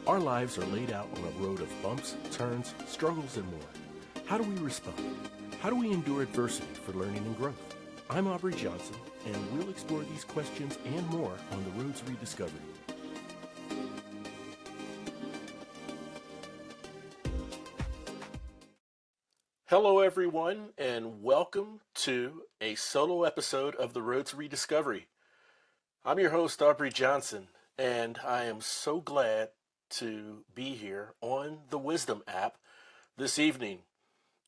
Our lives are laid out on a road of bumps, turns, struggles, and more. How do we respond? How do we endure adversity for learning and growth? I'm Aubrey Johnson, and we'll explore these questions and more on the Road to Rediscovery. Hello, everyone, and welcome to a solo episode of the Road to Rediscovery. I'm your host, Aubrey Johnson, and I am so glad to be here on the Wisdom app this evening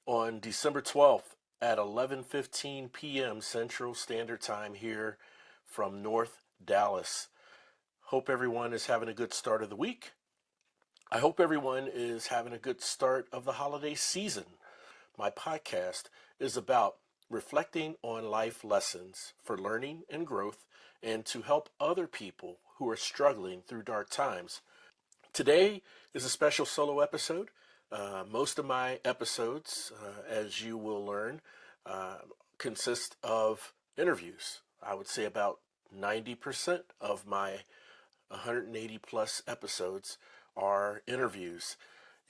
on December 12th at 11:15 p.m. Central Standard Time here from North Dallas. Hope everyone is having a good start of the week. I hope everyone is having a good start of the holiday season. My podcast is about reflecting on life lessons for learning and growth and to help other people who are struggling through dark times. Today is a special solo episode. Most of my episodes, as you will learn, consist of interviews. I would say about 90% of my 180 plus episodes are interviews.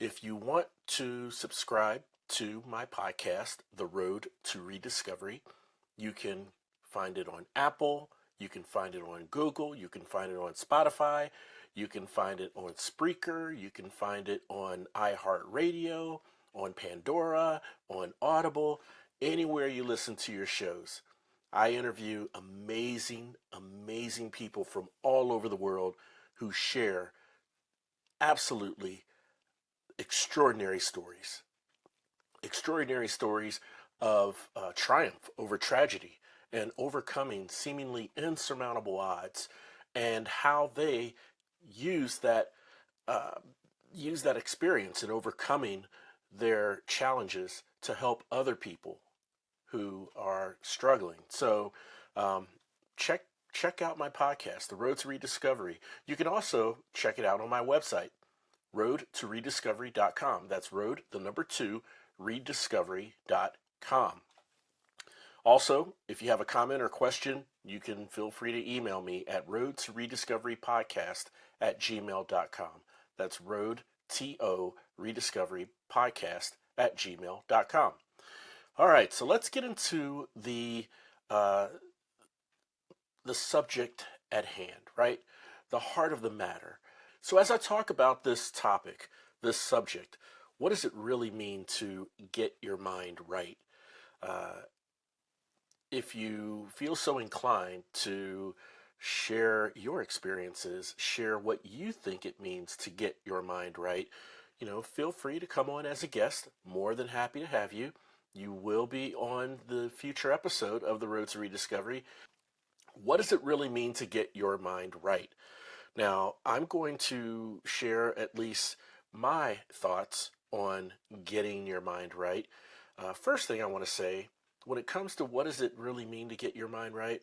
If you want to subscribe to my podcast, The Road to Rediscovery, you can find it on Apple, you can find it on Google, you can find it on Spotify, you can find it on Spreaker, you can find it on iHeartRadio, on Pandora, on Audible, anywhere you listen to your shows. I interview amazing people from all over the world who share absolutely extraordinary stories. Extraordinary stories of triumph over tragedy and overcoming seemingly insurmountable odds, and how they use that experience in overcoming their challenges to help other people who are struggling. So check out my podcast, The Road to Rediscovery. You can also check it out on my website, roadtorediscovery.com. That's road, the number 2, rediscovery.com. Also, if you have a comment or question, you can feel free to email me at roadtorediscoverypodcast@gmail.com. That's road, T-O, rediscoverypodcast@gmail.com. All right, so let's get into the subject at hand, right? The heart of the matter. So as I talk about this topic, this subject, what does it really mean to get your mind right? If you feel so inclined to share your experiences, share what you think it means to get your mind right, feel free to come on as a guest. More than happy to have you. You will be on the future episode of The Road to Rediscovery. What does it really mean to get your mind right? Now, I'm going to share at least my thoughts on getting your mind right. First thing I want to say, when it comes to what does it really mean to get your mind right,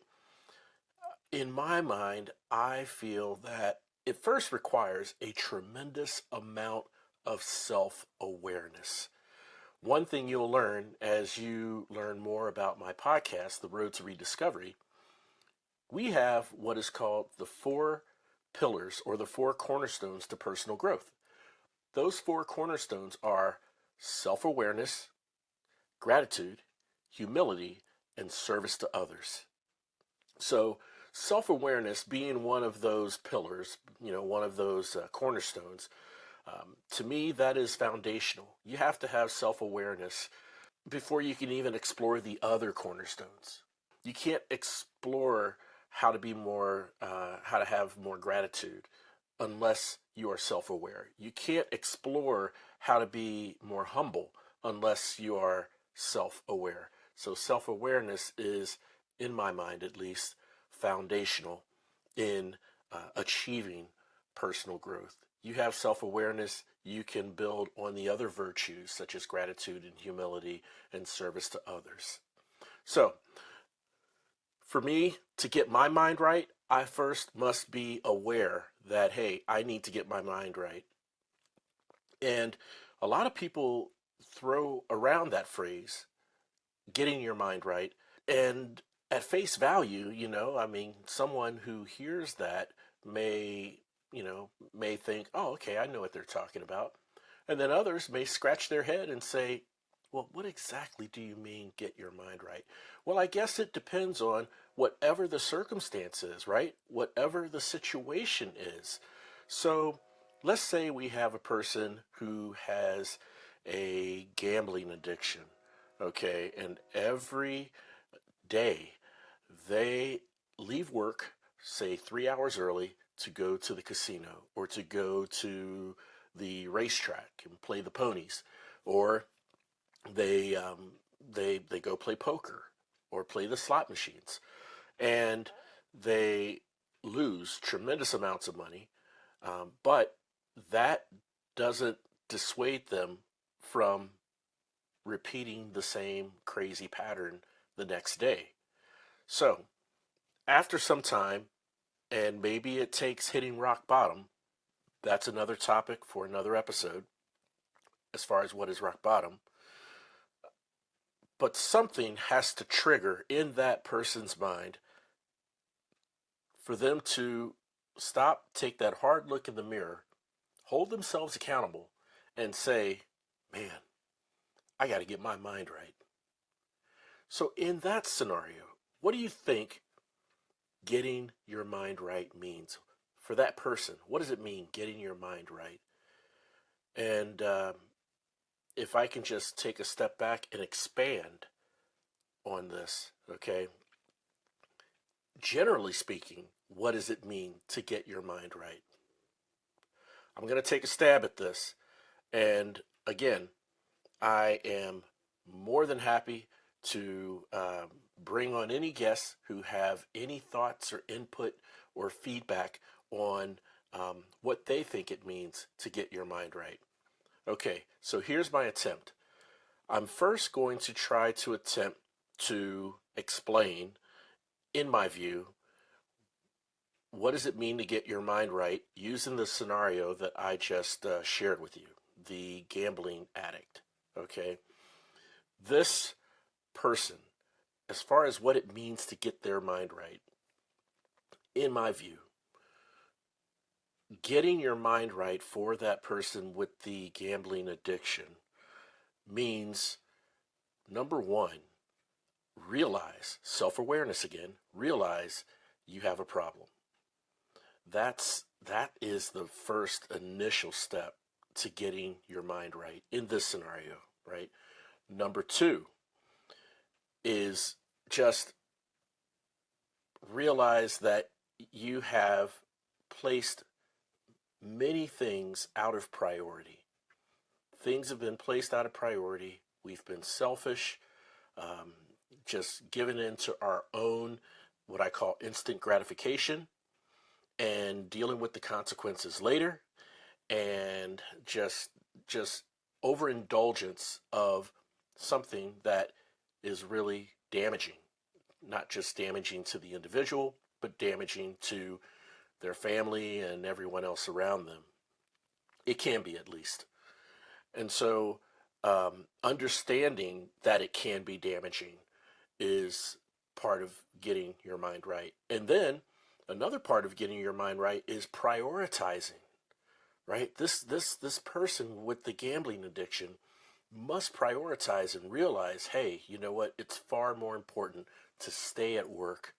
in my mind, I feel that it first requires a tremendous amount of self-awareness. One thing you'll learn as you learn more about my podcast, The Road to Rediscovery, we have what is called the 4 pillars or the 4 cornerstones to personal growth. Those 4 cornerstones are self-awareness, gratitude, humility, and service to others. So self-awareness being one of those pillars, one of those cornerstones, to me, that is foundational. You have to have self-awareness before you can even explore the other cornerstones. You can't explore how to be how to have more gratitude unless you are self-aware. You can't explore how to be more humble unless you are self-aware. So self-awareness is, in my mind at least, foundational in achieving personal growth. You have self-awareness, you can build on the other virtues such as gratitude and humility and service to others. So, for me to get my mind right, I first must be aware that, hey, I need to get my mind right. And a lot of people throw around that phrase, getting your mind right, and at face value, someone who hears that may may think, oh, okay, I know what they're talking about. And then others may scratch their head and say, well, what exactly do you mean get your mind right? Well, I guess it depends on whatever the circumstance is, right? Whatever the situation is. So let's say we have a person who has a gambling addiction, okay, and every day they leave work, say 3 hours early, to go to the casino or to go to the racetrack and play the ponies, or they they go play poker or play the slot machines, and they lose tremendous amounts of money, but that doesn't dissuade them from repeating the same crazy pattern the next day. So after some time, and maybe it takes hitting rock bottom, that's another topic for another episode as far as what is rock bottom. But something has to trigger in that person's mind for them to stop, take that hard look in the mirror, hold themselves accountable, and say, man, I got to get my mind right. So, in that scenario, what do you think getting your mind right means for that person? What does it mean getting your mind right? And if I can just take a step back and expand on this, okay? Generally speaking, what does it mean to get your mind right? I'm going to take a stab at this. And again, I am more than happy to bring on any guests who have any thoughts or input or feedback on what they think it means to get your mind right. Okay, so here's my attempt. I'm first going to try to attempt to explain, in my view, what does it mean to get your mind right using the scenario that I just shared with you, the gambling addict. Okay, this person, as far as what it means to get their mind right, in my view, getting your mind right for that person with the gambling addiction means, number one, realize, self-awareness again, realize you have a problem. That is the first initial step to getting your mind right in this scenario, right? Number two is just realize that you have placed many things out of priority. Things have been placed out of priority. We've been selfish, um, just given into our own, what I call instant gratification, and dealing with the consequences later, and just overindulgence of something that is really damaging, not just damaging to the individual, but damaging to their family and everyone else around them. It can be, at least. And so understanding that it can be damaging is part of getting your mind right. And then another part of getting your mind right is prioritizing, right? This person with the gambling addiction must prioritize and realize, hey, you know what? It's far more important to stay at work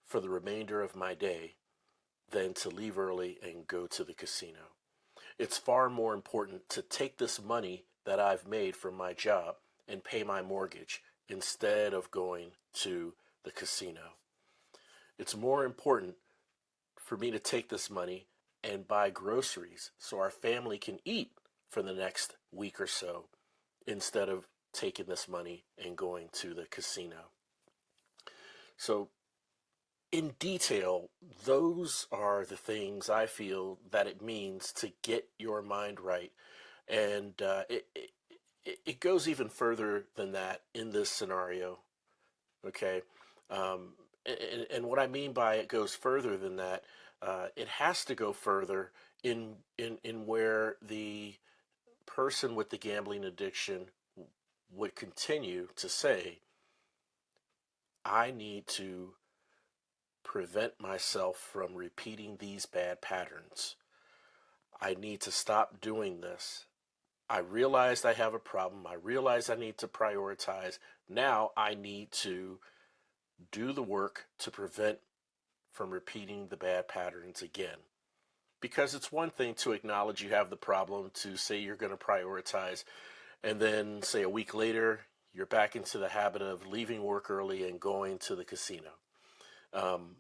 for the remainder of my day than to leave early and go to the casino. It's far more important to take this money that I've made from my job and pay my mortgage instead of going to the casino. It's more important for me to take this money and buy groceries so our family can eat for the next week or so instead of taking this money and going to the casino. So, in detail, those are the things I feel that it means to get your mind right. And it goes even further than that in this scenario. Okay. And what I mean by it goes further than that, it has to go further in where the person with the gambling addiction would continue to say, I need to prevent myself from repeating these bad patterns. I need to stop doing this. I realized I have a problem. I realize I need to prioritize. Now I need to do the work to prevent from repeating the bad patterns again. Because it's one thing to acknowledge you have the problem, to say you're going to prioritize, and then say a week later, you're back into the habit of leaving work early and going to the casino. Um,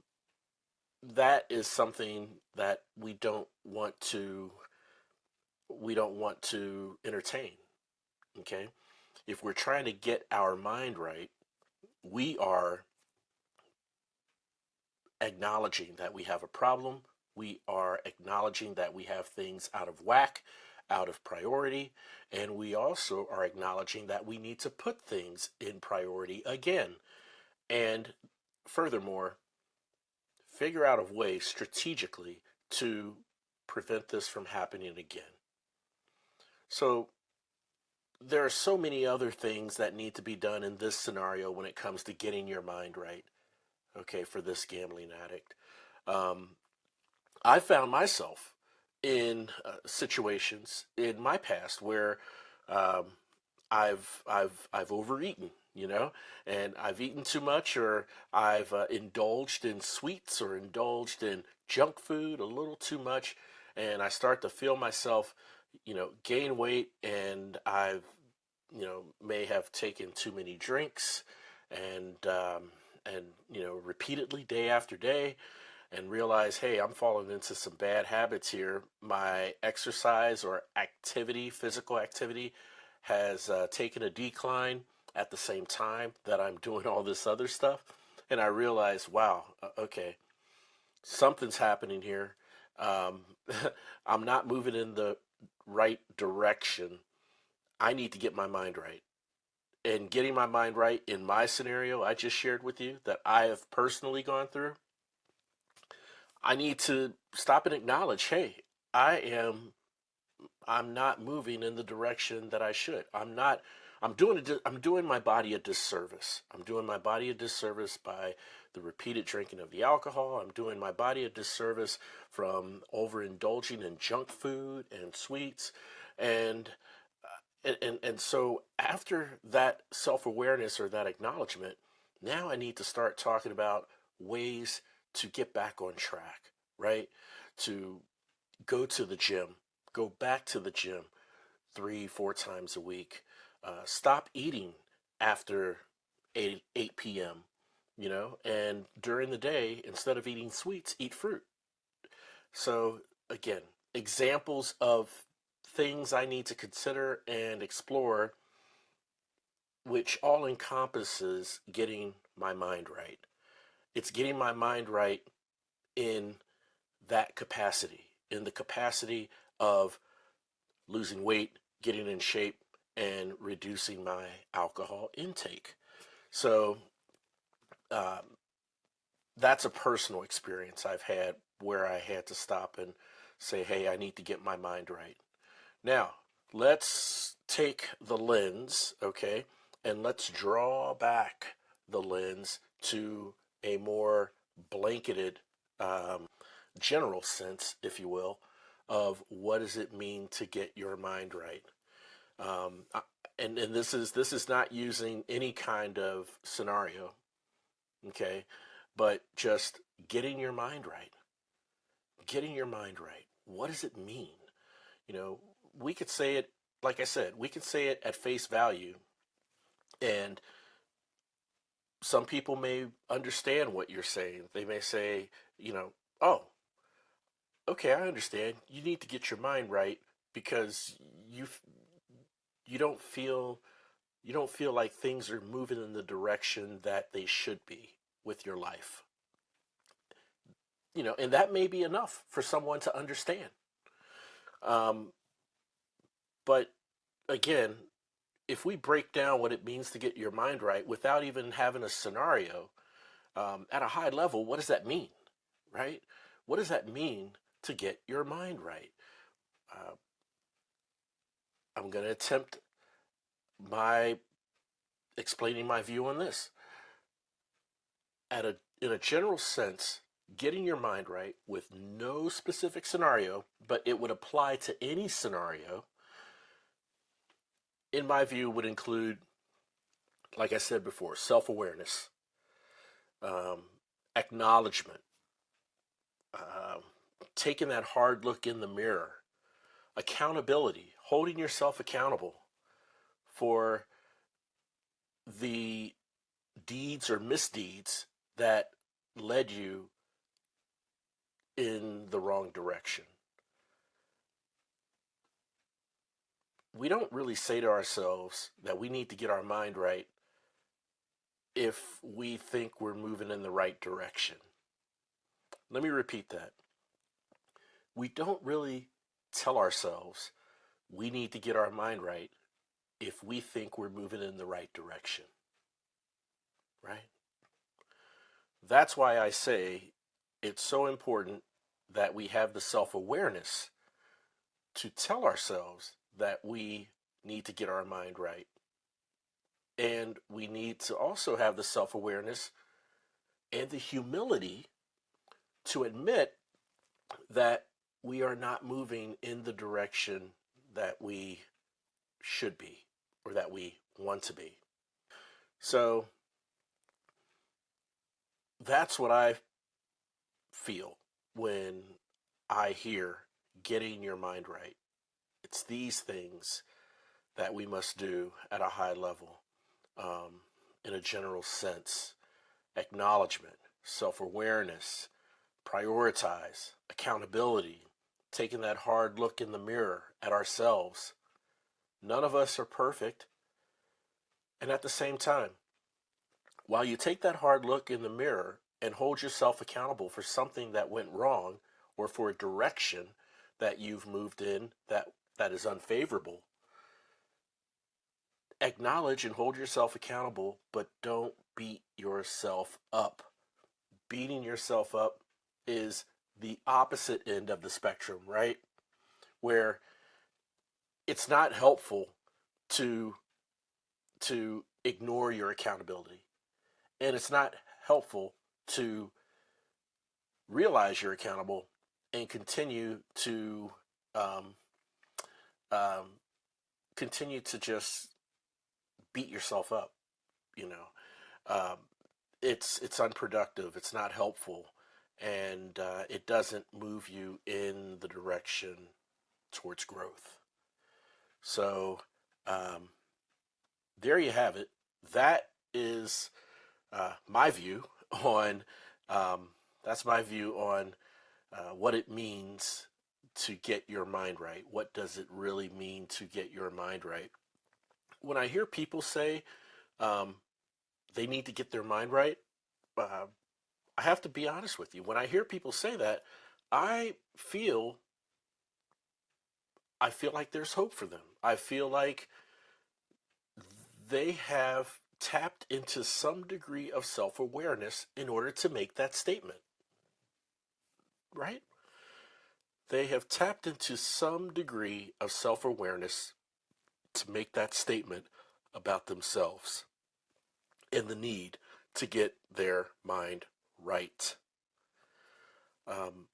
that is something that we don't want to entertain. Okay, if we're trying to get our mind right, we are acknowledging that we have a problem. We are acknowledging that we have things out of whack, out of priority, and we also are acknowledging that we need to put things in priority again. And furthermore, figure out a way strategically to prevent this from happening again. So, there are so many other things that need to be done in this scenario when it comes to getting your mind right, okay, for this gambling addict. Um, I found myself in situations in my past where um, I've overeaten, and I've eaten too much, or I've indulged in sweets or indulged in junk food a little too much, and I start to feel myself, gain weight, and I've may have taken too many drinks, and repeatedly day after day, and realize, hey, I'm falling into some bad habits here. My exercise or activity, physical activity, has taken a decline at the same time that I'm doing all this other stuff. And I realize, wow, okay, something's happening here. Um, I'm not moving in the right direction. I need to get my mind right. And getting my mind right in my scenario I just shared with you that I have personally gone through, I need to stop and acknowledge, hey, I am I'm not moving in the direction that I should. I'm doing my body a disservice. I'm doing my body a disservice by the repeated drinking of the alcohol. I'm doing my body a disservice from overindulging in junk food and sweets. And and so after that self-awareness or that acknowledgement, now I need to start talking about ways to get back on track, right? To go to the gym, go back to the gym 3, 4 times a week. Stop eating after 8 p.m., and during the day, instead of eating sweets, eat fruit. So, again, examples of things I need to consider and explore, which all encompasses getting my mind right. It's getting my mind right in that capacity, in the capacity of losing weight, getting in shape, and reducing my alcohol intake. So um, that's a personal experience I've had where I had to stop and say, hey, I need to get my mind right. Now, let's take the lens, okay, and let's draw back the lens to a more blanketed, general sense, if you will, of what does it mean to get your mind right. Um, and this is not using any kind of scenario, okay, but just getting your mind right. Getting your mind right. What does it mean? You know, we could say it, like I said, we could say it at face value, and some people may understand what you're saying. They may say, oh, okay, I understand. You need to get your mind right because you you don't feel you don't feel like things are moving in the direction that they should be with your life. And that may be enough for someone to understand. Um, but again, if we break down what it means to get your mind right without even having a scenario, at a high level, what does that mean, right? What does that mean to get your mind right? Uh, I'm going to attempt my explaining my view on this. At a in a general sense, getting your mind right with no specific scenario, but it would apply to any scenario, in my view, would include, like I said before, self awareness, um, acknowledgement, um, taking that hard look in the mirror, accountability, holding yourself accountable for the deeds or misdeeds that led you in the wrong direction. We don't really say to ourselves that we need to get our mind right if we think we're moving in the right direction. Let me repeat that. We don't really tell ourselves we need to get our mind right if we think we're moving in the right direction, right? That's why I say it's so important that we have the self awareness to tell ourselves that we need to get our mind right. And we need to also have the self awareness and the humility to admit that we are not moving in the direction that we should be or that we want to be. So that's what I feel when I hear getting your mind right. It's these things that we must do at a high level, in a general sense: acknowledgement, self awareness, prioritize, accountability, taking that hard look in the mirror at ourselves. None of us are perfect. And at the same time, while you take that hard look in the mirror and hold yourself accountable for something that went wrong or for a direction that you've moved in that is unfavorable, acknowledge and hold yourself accountable, but don't beat yourself up. Beating yourself up is the opposite end of the spectrum, right? Where it's not helpful to ignore your accountability, and it's not helpful to realize you're accountable and um, um, continue to just beat yourself up. You know, um, it's unproductive. It's not helpful, and it doesn't move you in the direction towards growth. So um, there you have it. That is my view on um, that's my view on what it means to get your mind right. What does it really mean to get your mind right? When I hear people say um, they need to get their mind right, uh, I have to be honest with you. When I hear people say that, I feel I feel like there's hope for them. I feel like they have tapped into some degree of self awareness in order to make that statement, right? They have tapped into some degree of self awareness to make that statement about themselves and the need to get their mind right. Um,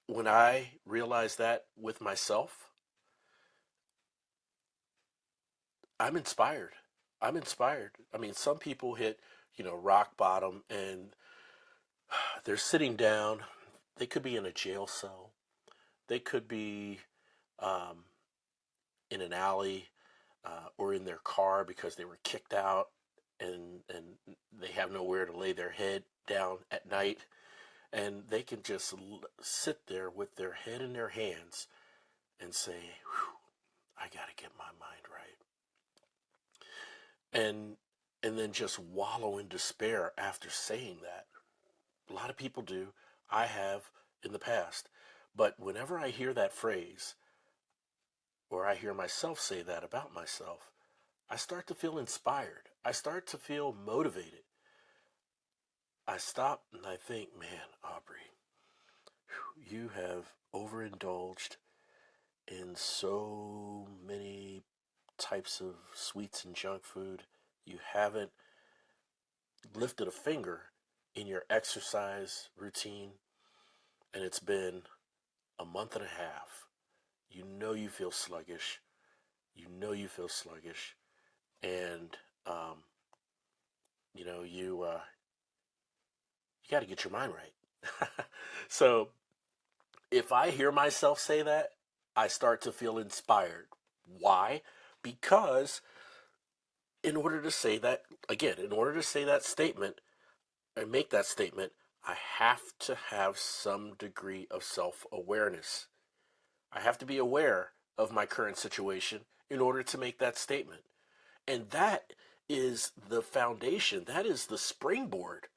when I realized that with myself, I'm inspired. I'm inspired. I mean, some people hit, rock bottom and they're sitting down. They could be in a jail cell. They could be um, in an alley or in their car because they were kicked out and they have nowhere to lay their head down at night. And they can just sit there with their head in their hands and say, I got to get my mind right. And then just wallow in despair after saying that. A lot of people do. I have in the past. But whenever I hear that phrase, or I hear myself say that about myself, I start to feel inspired. I start to feel motivated. I stop and I think, man, Aubrey, you have overindulged in so many types of sweets and junk food. You haven't lifted a finger in your exercise routine and it's been a month and a half, you know you feel sluggish, you know you feel sluggish, and um, you got to get your mind right. So if I hear myself say that, I start to feel inspired. Why? Because in order to say that, again, in order to say that statement and make that statement, I have to have some degree of self awareness. I have to be aware of my current situation in order to make that statement. And that is the foundation, that is the springboard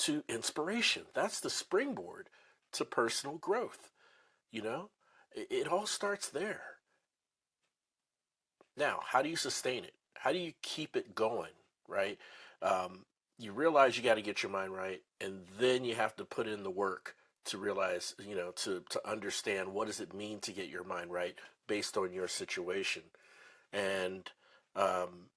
to inspiration. That's the springboard to personal growth. You know, it all starts there. Now, how do you sustain it? How do you keep it going, right? You realize you got to get your mind right, and then you have to put in the work to realize, to understand what does it mean to get your mind right based on your situation. And um,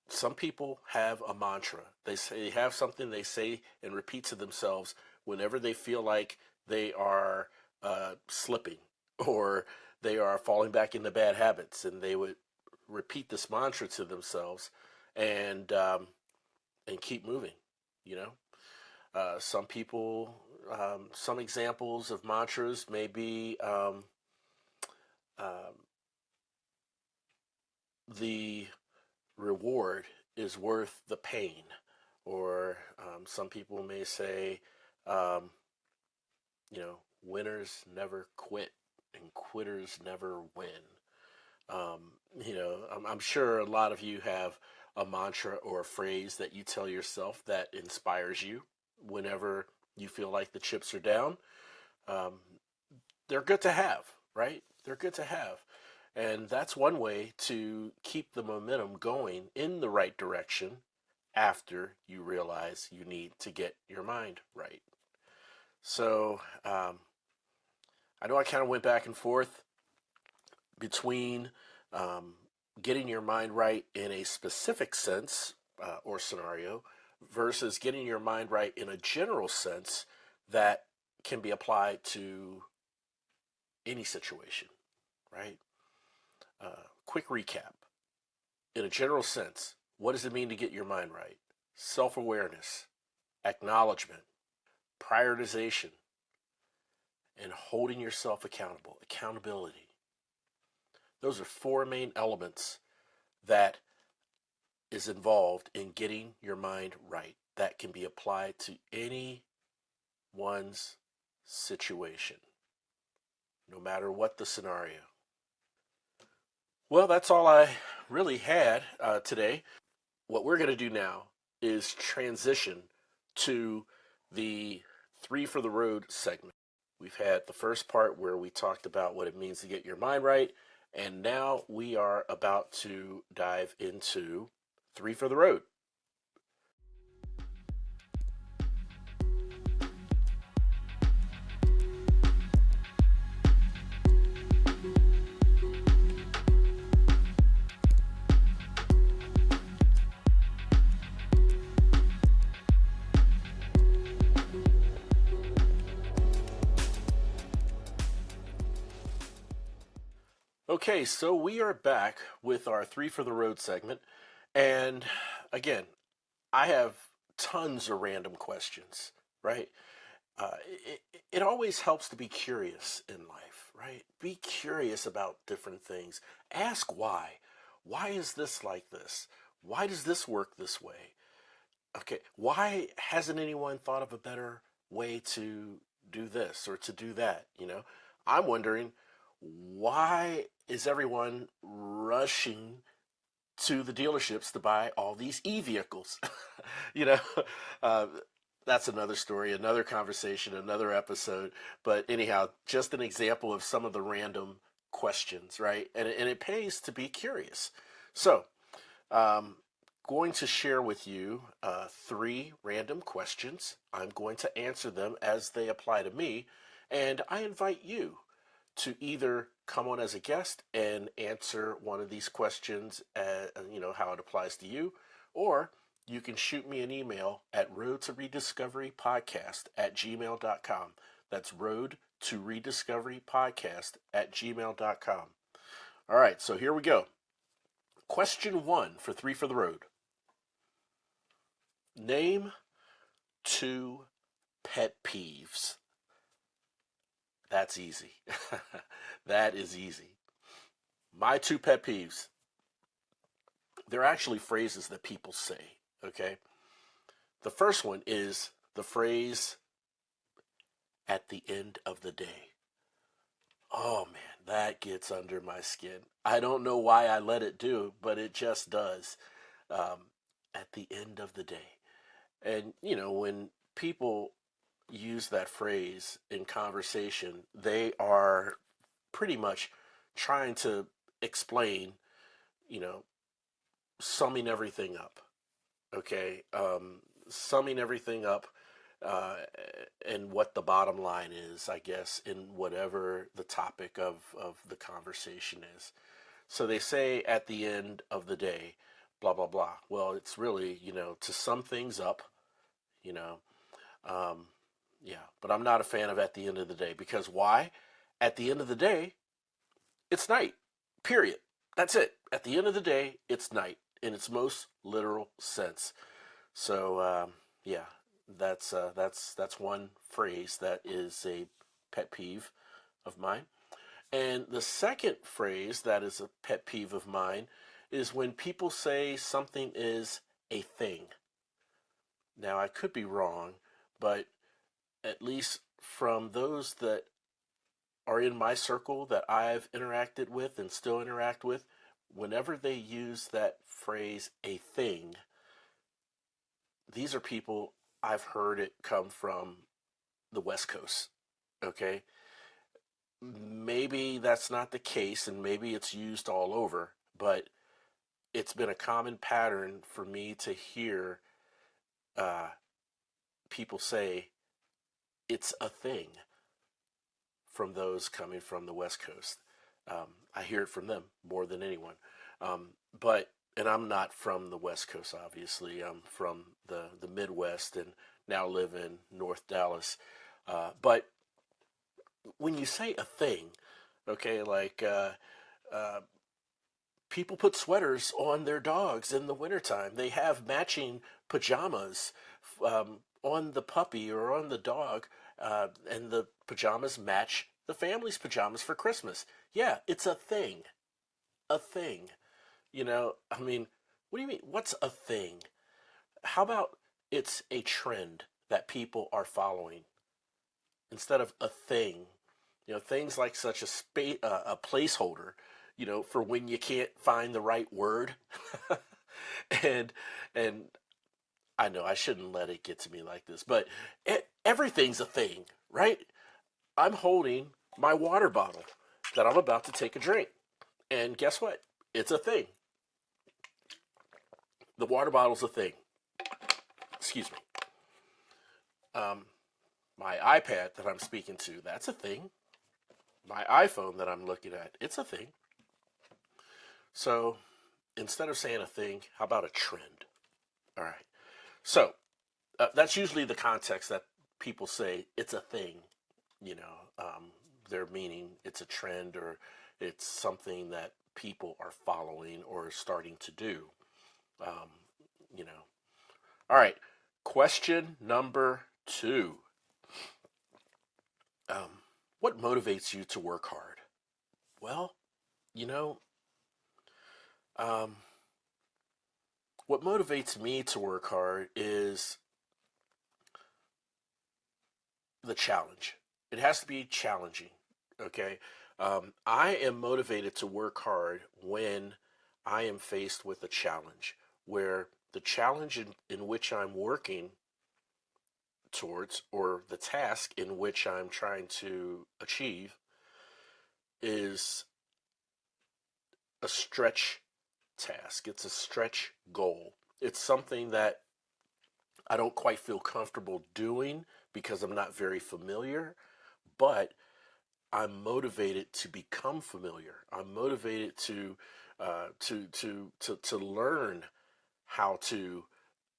some people have a mantra. They have something they say and repeat to themselves whenever they feel like they are slipping or they are falling back into bad habits, and they would repeat this mantra to themselves and keep moving. You know, some people, some examples of mantras may be um, the reward is worth the pain. Or some people may say, um, winners never quit and quitters never win. I'm sure a lot of you have a mantra or a phrase that you tell yourself that inspires you whenever you feel like the chips are down. Um, they're good to have, right? They're good to have. And that's one way to keep the momentum going in the right direction after you realize you need to get your mind right. So I know I kind of went back and forth between um, getting your mind right in a specific sense or scenario versus getting your mind right in a general sense that can be applied to any situation, right? Quick recap. In a general sense, what does it mean to get your mind right? Self awareness, acknowledgement, prioritization, and holding yourself accountable. Accountability. Those are four main elements that is involved in getting your mind right that can be applied to anyone's situation, no matter what the scenario. Well, that's all I really had today. What we're going to do now is transition to the Three for the Road segment. We've had the first part where we talked about what it means to get your mind right, and now we are about to dive into Three for the Road. Okay, so we are back with our Three for the Road segment. And again, I have tons of random questions, right? It always helps to be curious in life, right? Be curious about different things. Ask why. Why is this like this? Why does this work this way? Okay, why hasn't anyone thought of a better way to do this or to do that? I'm wondering, why is everyone rushing to the dealerships to buy all these e-vehicles? you know, uh, that's another story, another conversation, another episode. But anyhow, just an example of some of the random questions, right? And it pays to be curious. So, um, going to share with you three random questions. I'm going to answer them as they apply to me, and I invite you to either come on as a guest and answer one of these questions, how it applies to you, or you can shoot me an email at roadtorediscoverypodcast@gmail.com. That's roadtorediscoverypodcast@gmail.com. All right, so here we go. Question one for Three for the Road. Name two pet peeves. That's easy. That is easy. My two pet peeves, they're actually phrases that people say, okay? The first one is the phrase, at the end of the day. Oh man, that gets under my skin. I don't know why I let it do, but it just does. Um, at the end of the day. And, when people use that phrase in conversation, they are pretty much trying to explain, you know, summing everything up. Okay. Summing everything up, uh, and what the bottom line is, I guess, in whatever the topic of the conversation is. So they say at the end of the day, blah, blah, blah. Well, it's really, to sum things up, you know, um, yeah, but I'm not a fan of at the end of the day because why? At the end of the day, it's night, period. That's it. At the end of the day, it's night in its most literal sense. So, yeah, that's one phrase that is a pet peeve of mine. And the second phrase that is a pet peeve of mine is when people say something is a thing. Now, I could be wrong, but at least from those that are in my circle that I've interacted with and still interact with, whenever they use that phrase, a thing, these are people I've heard it come from the West Coast. Okay? Maybe that's not the case and maybe it's used all over, but it's been a common pattern for me to hear uh, people say it's a thing from those coming from the West Coast. I hear it from them more than anyone. Um, but and I'm not from the West Coast, obviously. I'm from the Midwest and now live in North Dallas. But when you say a thing, okay, like uh, people put sweaters on their dogs in the wintertime. They have matching pajamas on the puppy or on the dog, and the pajamas match the family's pajamas for Christmas. Yeah, it's a thing. A thing. I mean, what do you mean? What's a thing? How about it's a trend that people are following instead of a thing? Things like such a placeholder, for when you can't find the right word. and and I know I shouldn't let it get to me like this, but everything's a thing, right? I'm holding my water bottle that I'm about to take a drink. And guess what? It's a thing. The water bottle's a thing. Excuse me. Um, my iPad that I'm speaking to, that's a thing. My iPhone that I'm looking at, it's a thing. So instead of saying a thing, how about a trend? All right. So that's usually the context that people say it's a thing. You know, they're meaning it's a trend or it's something that people are following or starting to do. Um, you know. All right. Question number two. Um, what motivates you to work hard? Well, you know, um, what motivates me to work hard is the challenge. It has to be challenging. Okay. I am motivated to work hard when I am faced with a challenge where the challenge in which I'm working towards or the task in which I'm trying to achieve is a stretch task. It's a stretch goal. It's something that I don't quite feel comfortable doing because I'm not very familiar, but I'm motivated to become familiar. I'm motivated to learn how to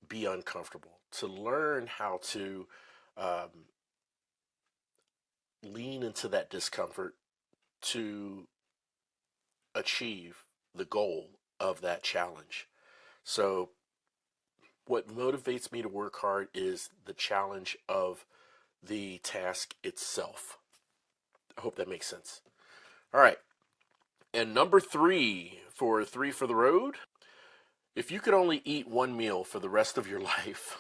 be uncomfortable, to learn how to lean into that discomfort to achieve the goal of that challenge. So, what motivates me to work hard is the challenge of the task itself. I hope that makes sense. All right. And number three for the road, if you could only eat one meal for the rest of your life,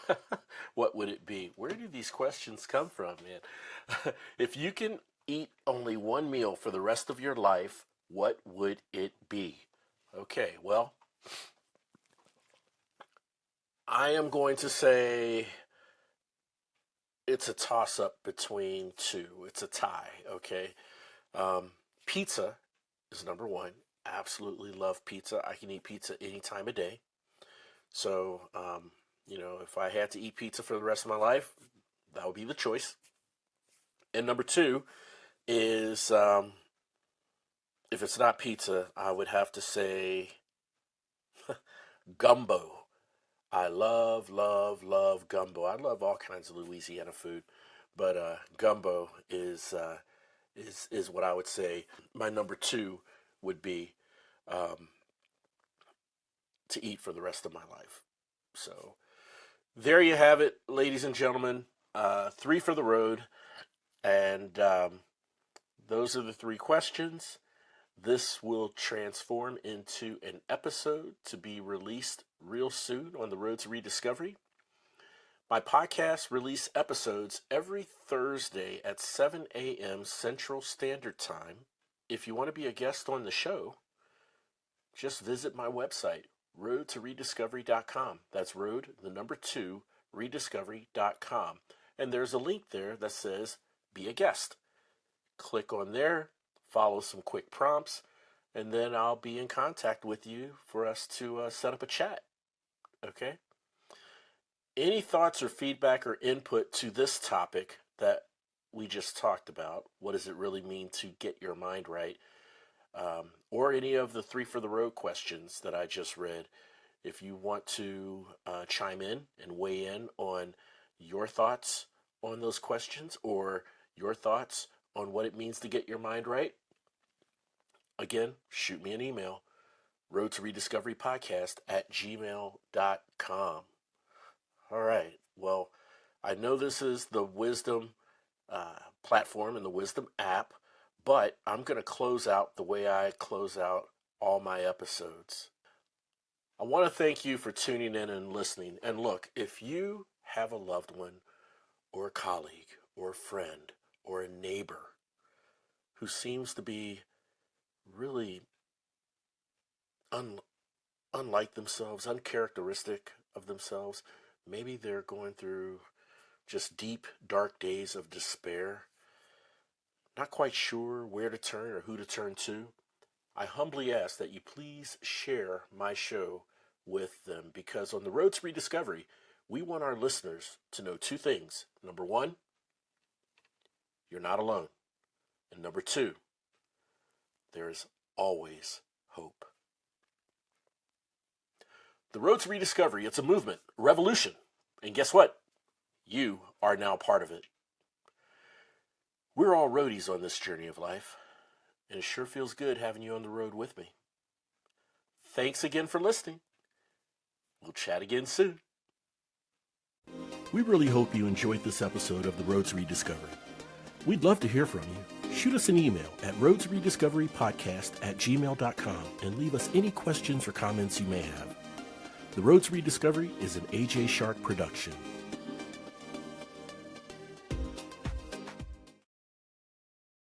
what would it be? Where do these questions come from, man? If you can eat only one meal for the rest of your life, what would it be? Okay, well, I am going to say it's a toss-up between two. It's a tie, okay? Pizza is number one. Absolutely love pizza. I can eat pizza any time of day. So, if I had to eat pizza for the rest of my life, that would be the choice. And number two is, if it's not pizza, I would have to say gumbo. I love, love, love gumbo. I love all kinds of Louisiana food, but gumbo is what I would say my number two would be to eat for the rest of my life. So there you have it, ladies and gentlemen. Three for the road, and those are the three questions. This will transform into an episode to be released real soon on the Road to Rediscovery. My podcast release episodes every Thursday at 7 a.m. Central Standard Time. If you want to be a guest on the show, just visit my website, roadtorediscovery.com. That's road, the number 2, rediscovery.com. And there's a link there that says, be a guest. Click on there, follow some quick prompts, and then I'll be in contact with you for us to set up a chat. Okay? Any thoughts or feedback or input to this topic that we just talked about? What does it really mean to get your mind right? Or any of the three for the road questions that I just read. If you want to chime in and weigh in on your thoughts on those questions or your thoughts on what it means to get your mind right, again, shoot me an email, roadtorediscoverypodcast@gmail.com. All right. Well, I know this is the Wisdom platform and the Wisdom app, but I'm going to close out the way I close out all my episodes. I want to thank you for tuning in and listening. And look, if you have a loved one or a colleague or a friend or a neighbor who seems to be really unlike themselves, uncharacteristic of themselves, maybe they're going through just deep, dark days of despair, not quite sure where to turn or who to turn to, I humbly ask that you please share my show with them, because on the Road to Rediscovery, we want our listeners to know two things. Number one, you're not alone. And number two, there is always hope. The Road to Rediscovery, it's a movement, a revolution. And guess what? You are now part of it. We're all roadies on this journey of life, and it sure feels good having you on the road with me. Thanks again for listening. We'll chat again soon. We really hope you enjoyed this episode of the Road to Rediscovery. We'd love to hear from you. Shoot us an email at roadtorediscoverypodcast@gmail.com and leave us any questions or comments you may have. The Road to Rediscovery is an AJ Shark production.